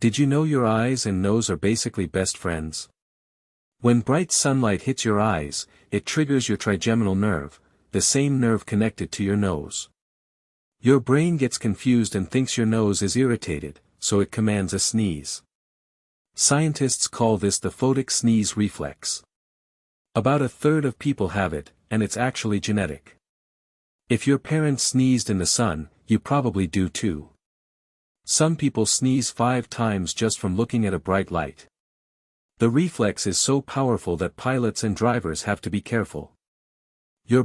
Did you know your eyes and nose are basically best friends? When bright sunlight hits your eyes, it triggers your trigeminal nerve, the same nerve connected to your nose. Your brain gets confused and thinks your nose is irritated, so it commands a sneeze. Scientists call this the photic sneeze reflex. About a third of people have it, and it's actually genetic. If your parents sneezed in the sun, you probably do too. Some people sneeze 5 times just from looking at a bright light. The reflex is so powerful that pilots and drivers have to be careful.